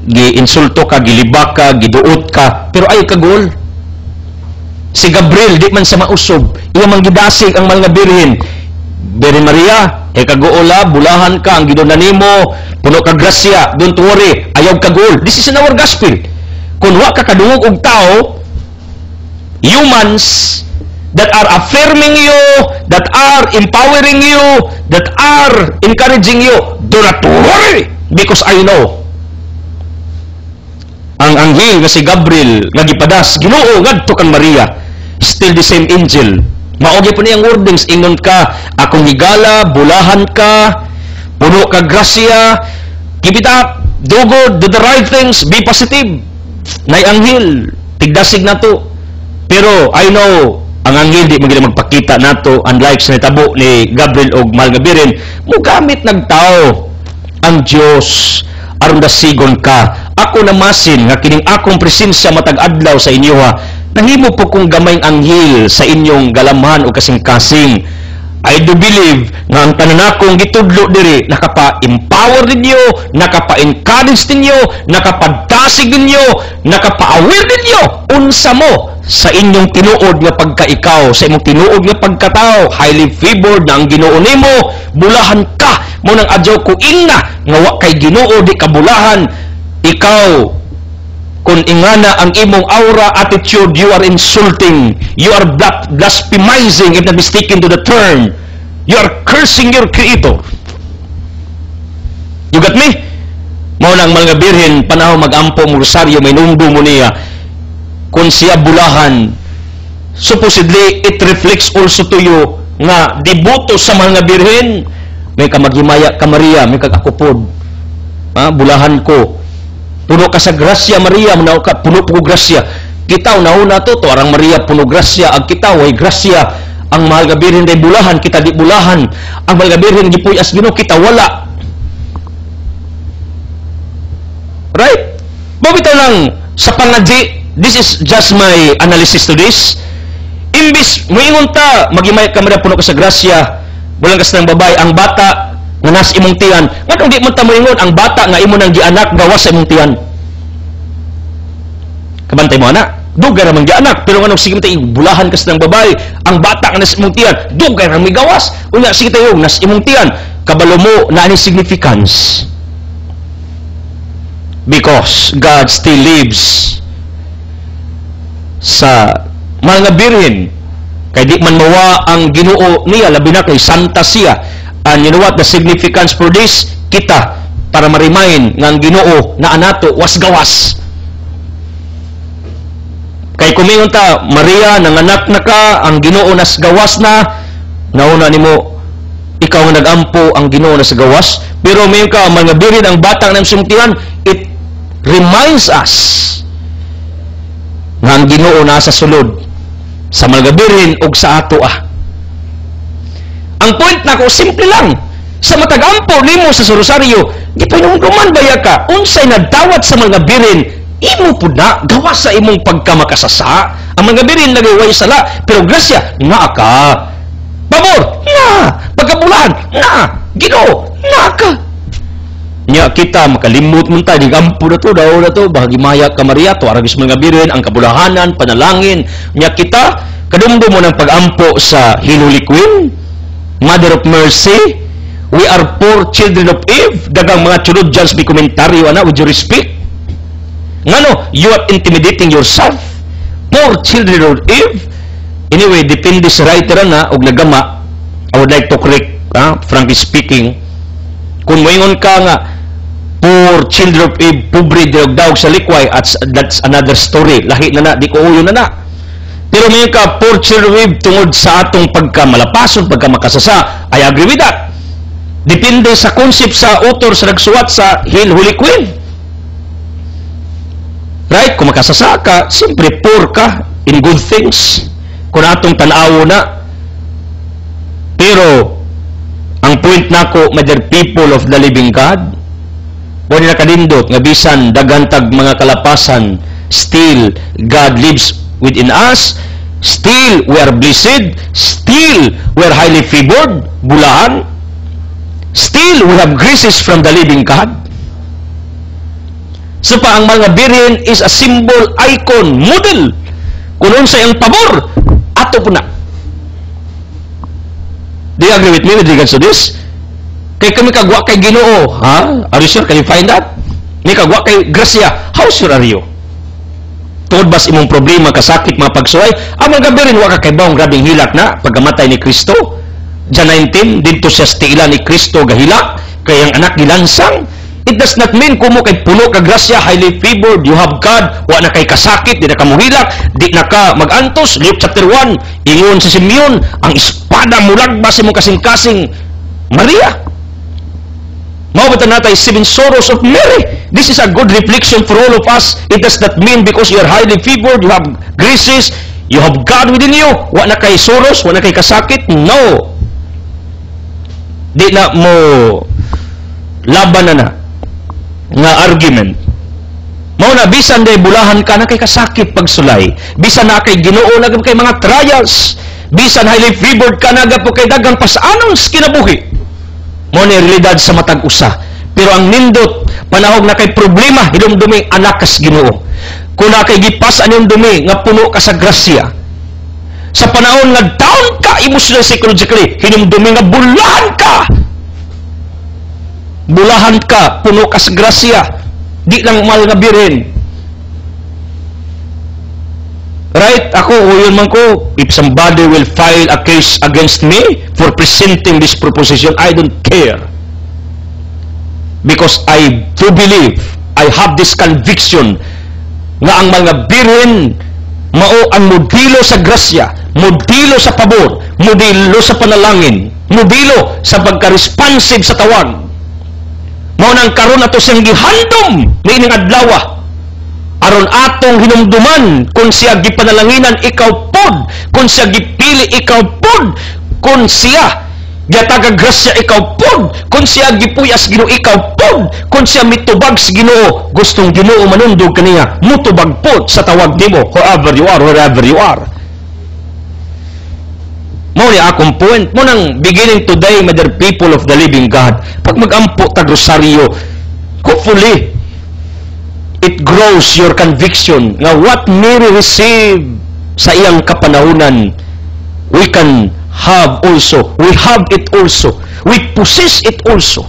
gi-insulto ka, gilibak ka, giduot ka, pero ay kagol. Si Gabriel, di man sa mausob, iya mang gidasig ang mga birhen. Birhen Maria, kagoola, bulahan ka, ang gidonan nimo, puno ka grasya, don't worry, ayaw kagol. This is in our gospel. Kung wa ka kadungog og tao, humans that are affirming you, that are empowering you, that are encouraging you, do not worry, because I know. Ang anghel nga si Gabriel nga gipadas, Ginoo ngadto kang Maria, still the same angel. Maogi po niyang wordings, ingon ka, akong higala, bulahan ka, puno ka grasya, keep it up, do good, do the right things, be positive. Nay anghel, tigdasig na to. Pero I know, ang anghel di magila magpakita nato, unlike sa nitabo ni Gabriel og mahal nga birin, mugamit nagtao ang Dios aron dasigon ka. Ako namasin nga kining akong presensya matag adlaw sa inyo ha, nahimo po kong gamayng anghel sa inyong galamhan o kasing-kasing. I do believe nga ang tanan akong gitudlo diri nakapa-empower ninyo, nakapa-encourage ninyo, nakapadasig ninyo, nakapa-aware ninyo unsa mo sa inyong tinuod nga pagkaikaw, sa imong tinuod nga pagkatao. Highly favored na ang Ginoo nimo, bulahan ka mo nang adyaw ko ingna nga wa kay Ginoo di ka bulahan. Ikaw kung ingana ang imong aura, attitude, you are insulting, you are blasphemizing, if not mistaken to the term, you are cursing your Creator. You got me? Mao nang mga birhen, panahon mag-ampo mo rosaryo, may nundo mo niya, kung siya bulahan, supposedly, it reflects also to you, nga devoto sa mga birhen, may kamagimaya ka Maria, may kagakupod, bulahan ko, puno ka sa grasya, Maria, puno po grasya. Kita, nauna to, arang Maria, puno grasya. Ang kita, way grasya. Ang mahal nga birhen day bulahan, kita di bulahan. Ang mahal nga birhen, gipuy as Ginoo, kita wala. Right? Mabitaw lang, sa pangadji, this is just my analysis to this. Imbis, moingon ta, magimay ka Maria, puno ka sa grasya, bulang kas ng babay, ang bata, nga nas imong tiyan, nga di mo ta moingon ang bata nga imo nang gianak gawas sa imong tiyan. Kabantay mo ana, dugay ra man gianak, pero anong sige tayo bulahan kas ng babae, ang bata nga nas imong tiyan, dugay ra mi gawas. Unya sige tayo nas imong tiyan, kabalo mo na ani significance. Because God still lives sa mga birhen. Kay di man mawa ang Ginoo niya, labi na kay santa siya. And you know what the significance for this? Kita, para ma-remind nga ang Ginoo na anato was gawas. Kay kumingon ta, Maria, nanganak na ka, ang Ginoo nas gawas na, nauna nimo, ikaw nga nag-ampo ang Ginoo nas gawas. Pero mayon ka, mga birin ang batang ng sumtihan, it reminds us nga ang Ginoo nasa sulod sa mga birin o sa ato Ang point na ko, simple lang. Sa matag-ampo nimo sa sorosaryo, di pa yung duman baya ka, unsay nagdawat sa mga birin, imo po na, gawas sa imong pagkamakasasa. Ang mga birin nagaway sala, pero grasya, nga ka. Pabor, nga. Pagkabulahan, nga. Ginoo, nga ka. Nya kita, makalimot mo tayo, digampo na to, daw na to, bahagimaya ka Maria, to aragis mga birin, ang kabulahanan, panalangin. Nya kita, kadumdo mo ng pag-ampo sa Hinuli Queen, Mother of Mercy, we are poor children of Eve. Dagang mga chulod dyan sa komentaryo, with your respect. Ngano, you are intimidating yourself. Poor children of Eve. Anyway, depende sa writer og nagama. I would like to correct, frankly speaking. Kung moingon ka nga, poor children of Eve, pobre daog sa likway, that's another story. Lahi na di ko uyo na. Pero may ka, poor children of Eve, tungod sa atong pagkamalapason, pagkamakasasa, I agree with that. Depende sa concept sa author sa nagsuwat sa Holy Queen. Right? Kung makasasa ka, siyempre poor ka in good things. Kung atong tanawo na. Pero, ang point nako, my dear people of the living God, wala na kalindot, nga bisan, dagantag mga kalapasan, still, God lives within us, still we are blessed, still we are highly favored, bulahan, still we have graces from the living God. So pa ang mga birhen is a symbol, icon, model, kung unsay ang pabor, ato po na. Do you agree with me with regards to this? Kay kami kagwa kay Ginoo, are you sure? Can you find that? May kagwa kay Gracia, how sure are you? Tungod bas imong problema, kasakit, mga pagsuway, ang mga gabi rin, waka kay baong grabing hilak na, pagkamatay ni Kristo. Diyan 19, dito siya stila ni Kristo gahilak, kaya ang anak gilansang. It does not mean kumo kay puno ka grasya, highly favored, you have God, wa na kay kasakit, di na ka muhilak, di na ka magantos. Luke chapter 1, ingon si Simeon, ang espada mulagbas imong kasing-kasing Maria. Mawabatan natin 7 sorrows of Mary. This is a good reflection for all of us. It does not mean because you are highly favored, you have graces, You have God within you. Wa na kay suros, wa na kay kasakit. No. Di na mo laban na nga argument. Mao na bisan day bulahan ka na kay kasakit pagsulay. Bisan na kay Ginoo na kay mga trials. Bisan highly favored ka na po kay dagang pasaanong kinabuhi. Mao ni realidad sa matag usa. Pero ang nindot panahog na kay problema hinumdumi anak kas Ginoo. Kung na kay gipas anyong dumi nga puno ka sa grasya. Sa panahon nga down ka emotional psychologically, hinumdumi nga bulahan ka. Bulahan ka, puno ka sa grasya. Di lang mal nga birin. Right? Ako, uyon man ko, if somebody will file a case against me for presenting this proposition, I don't care. Because I do believe, I have this conviction nga ang mga birin mao ang modelo sa grasya, modelo sa pabor, modelo sa panalangin, modelo sa pagka-responsive sa tawag. Mao nang karon ato siyang gihandom niining adlaw aron atong hinumduman kung siya gipanalanginan ikaw pod, kung siya gipili ikaw pod, kung siya gatagag grasya ikaw pod, kung siya gipuyas Ginoo ikaw pod, kung siya mitubag sa Ginoo, gustong Ginoo manundog kaniya mutubag pod sa tawag nimo wherever you are, wherever you are. Mo ni akong point, mo nang beginning today, my dear people of the living God, pag mag-ampo tag rosaryo, hopefully, it grows your conviction nga what Mary received sa iyang kapanahunan, we can have also, we have it also, we possess it also.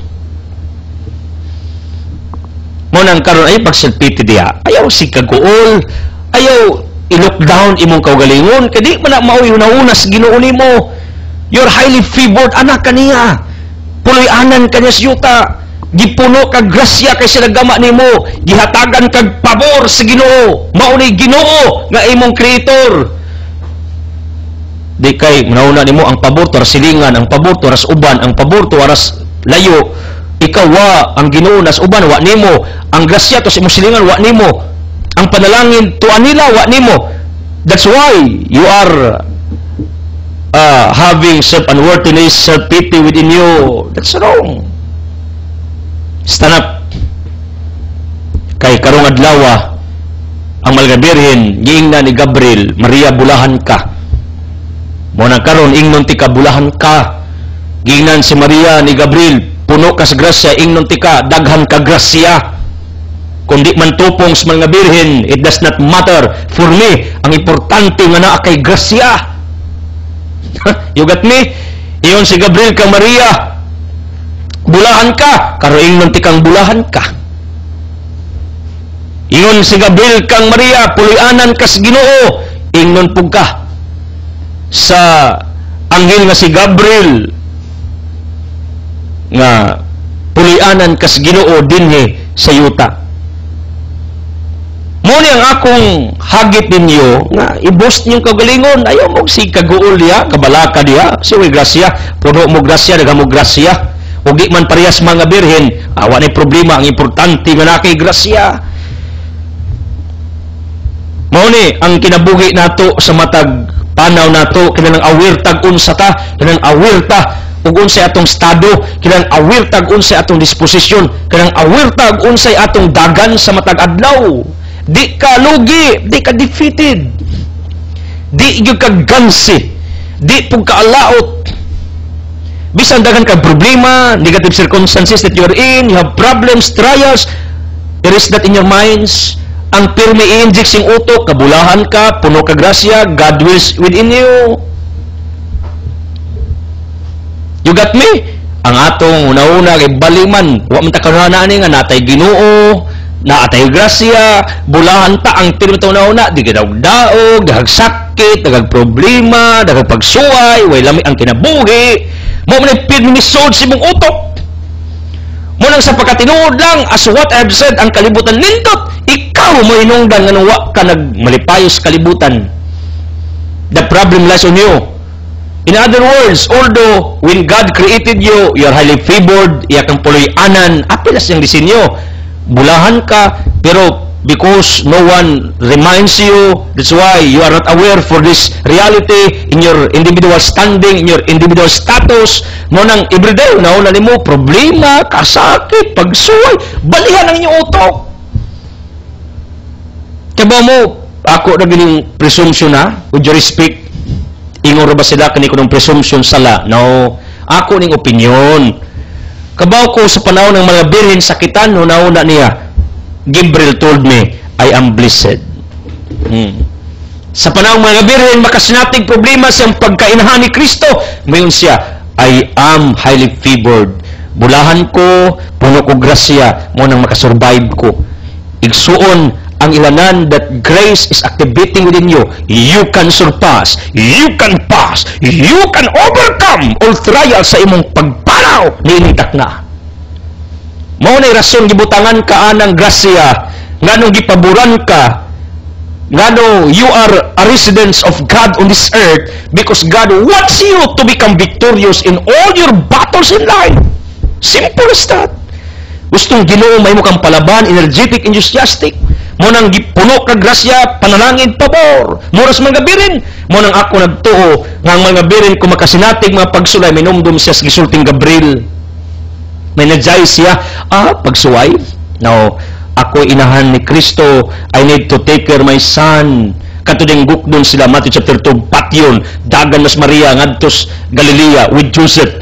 Mo nang karon ay pagsilpiti diha, ayaw si kaguol, ayaw i-lockdown imong kaugalingon, kadi man na maoy una-unas Ginoo nimo. You're highly favored anak kaniya. Puloy-anan kaniya sa yuta. Gipuno kag grasya kay sila gama nimo. Gihatagan kag pabor sa Ginoo. Mao ni Ginoo nga imong creator. Di kay nauna nimo ang pabor to silingan, ang pabor to ras uban, ang pabor to aras layo. Ikaw wa ang Ginoo nas uban wa nimo. Ang grasya to sa imong silingan wa nimo. Ang panalangin tuan nila wa nimo. That's why you are having self-unworthiness, self-pity within you. That's wrong. Stand up. Kay karong adlaw ang Malga Birhen giingna ni Gabriel, Maria bulahan ka. Mo nang karon ingnon ti ka bulahan ka. Giingnan si Maria ni Gabriel, puno ka sa grasya, ingnon ti ka daghan ka grasya. Kundi man tupong sa mga birhen, it does not matter. For me, ang importante nga naa kay grasya. You got me? Iyon si Gabriel kang Maria, bulahan ka, karoing nanti kang bulahan ka. Iyon si Gabriel kang Maria, pulianan ka sa Ginoo, ingnon pug ka sa anghel nga si Gabriel nga pulianan ka sa Ginoo dinhi sa yuta. Muna ang akong hagit ninyo nga i-boost niyong kagalingon. Ayaw mo si kaguol diya, kabalaka diya. Siya grasya, puno mo grasya, daga mo grasya. O di man parehas mga birhen, awa ni problema. Ang importante nga na kay grasya. Muna ang kinabuhi nato sa matag panaw nato, kinang aware tag unsa ta, kinang aware ta ug unsay atong estado, kinang aware tag unsay atong disposisyon, kinang aware tag unsay atong dagan sa matag adlaw. Di ka lugi, di ka defeated, di ka gansi, di pug ka alaot. Bisan daghan ka problema, negative circumstances that you are in, you have problems, trials, erase that in your minds. Ang pirmi i-inject sing utok, kabulahan ka, puno ka grasya, God wills within you. You got me? Ang atong una-una kay baliman, wa man ta kanana nga natay Ginoo, naatay grasya, bulahan ta ang tirmito na di gidawdaog, dahag sakit, dahag problema, dahag pagsuway, way lami ang kinabuhi, mo man pirmisod si mong utok. Mo nang sa pagkatinuod lang, as what I have said, ang kalibutan nindot, ikaw mo inungdan nga nung wa ka nagmalipayos kalibutan. The problem lies on you. In other words, although when God created you, you are highly favored, iya kang puloy-anan, apilas yung disenyo, bulahan ka, pero because no one reminds you. That's why you are not aware for this reality in your individual standing, in your individual status. Mo nang everyday, nauna nimo problema, kasakit, pagsuway, balihan ang inyong utok. Kaya mo, ako na gining presumption na, would you respect? Ingong ba sila kaniko ng presumption sala? No. Ako ning opinion. Kabaw ko sa panahon ng mga birhen sakitan, nauna niya, Gabriel told me, I am blessed. Sa panahon ng mga birhen, makasinatig problema siyang pagkainahan ni Kristo, mayon siya, I am highly favored. Bulahan ko, puno ko grasya, mo nang makasurvive ko. Igsuon ang ilanan that grace is activating within you. You can surpass, you can pass, you can overcome all trials sa imong pagpanaw ni initak na. Mao na rason gibutangan ka anang grasya, nganong gipaboran ka, ngano you are a residence of God on this earth because God wants you to become victorious in all your battles in life. Simple as that. Gustong Ginoo may mo kang palaban, energetic, enthusiastic. Mo nang gipuno ka grasya, panalangin, pabor. Moras mga gabirin. Mo nang ako nagtuo nga ang mga gabirin kung makasinatig mga pagsulay, minumdum siya sa gisulting Gabriel. May nagjay siya, pagsuway? No, ako inahan ni Kristo, I need to take care my son. Katuding gukdon sila, Matthew chapter 2, patyon, dagan mas Maria, ngadtos Galilea with Joseph.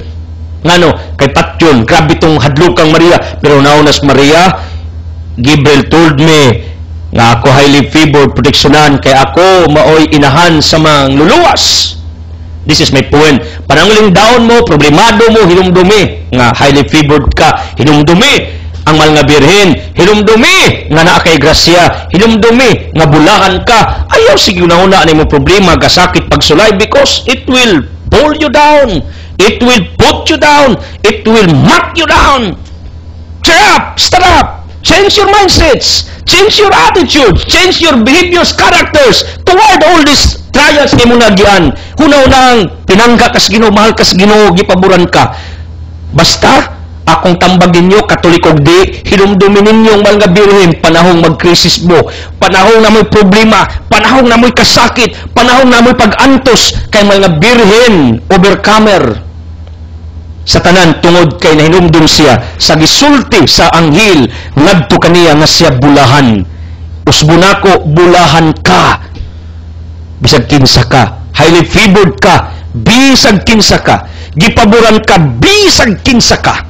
Ngano, kay patyon, grabe itong hadlukang Maria, pero naunas Maria, Gabriel told me, nga ako highly favored, proteksyonan, kay ako maoy inahan sa mga luluwas. This is my point. Pananguling daon mo, problemado mo, hinumdumi, nga highly favored ka, hinumdumi, ang mahal nga birhen, hinumdumi, nga naa kay grasya, hinumdumi, nga bulahan ka, ayaw sige una-una mo problema, gasakit pagsulay, because it will pull you down, it will put you down, it will mark you down. Cheer up, stand up, change your mindsets, change your attitudes, change your behaviors, characters toward all these trials kay mo nagyan. Huna-unang pinangga kas Ginoo, mahal kas Ginoo, gipaboran ka. Basta akong tambagin nyo, katolikog di, hinumdumin ninyong mga birhen, panahong magkrisis mo, panahong na may problema, panahong na may kasakit, panahong na may pag-antos, kay mga birhen, overcomer. Sa tanan, tungod kay nahinumdum siya, sa gisulti sa anghel, ngadto kaniya nga siya bulahan. Usbunako, bulahan ka. Bisag kinsa ka, highly favored ka, bisag kinsa ka, gipaboran ka, bisag kinsa ka.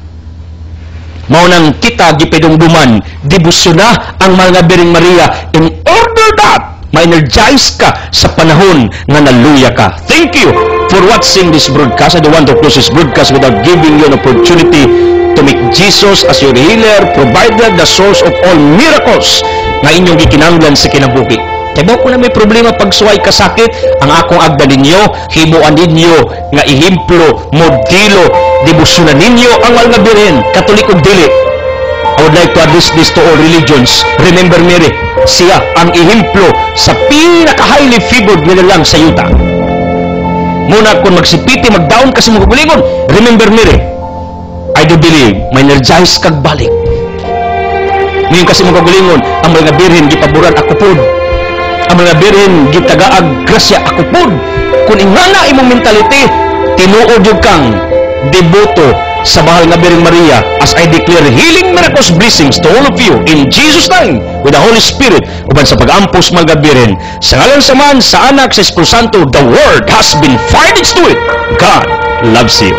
Maunang kita gipidungduman, debosyon na ang mga Birheng Maria in order that ma-energize ka sa panahon nga naluya ka. Thank you for watching this broadcast. I don't want to close this broadcast without giving you an opportunity to make Jesus as your healer, provider, the source of all miracles na inyong gikinanglan sa kinabuhi. Kaya kung na may problema pagsuway kasakit, ang akong agda ninyo, himuan ninyo nga ihimplo, modelo, debosyonan ninyo ang mga birhen, Katolik ug dili. I would like to address this to all religions. Remember Mary, siya ang ihimplo sa pinaka-highly favored nila lang sa yuta. Muna kung magsipiti, magdaon ka sa mga gulingon, remember Mary, I do believe, may energize kag balik. Ngayon kasi mga gulingon, ang mga birhen, gipaboran ako po. Ang mga birhen, gitagaag grasya ako po. Kung ingana imong mentality, tinuod yung kang deboto sa mahal nga Birheng Maria, as I declare healing miracles blessings to all of you in Jesus' name with the Holy Spirit uban sa pag-ampos mga birhen sa ngalan sa Man, sa Anak, sa Espiritu Santo. The Word has been fired into it. God loves you.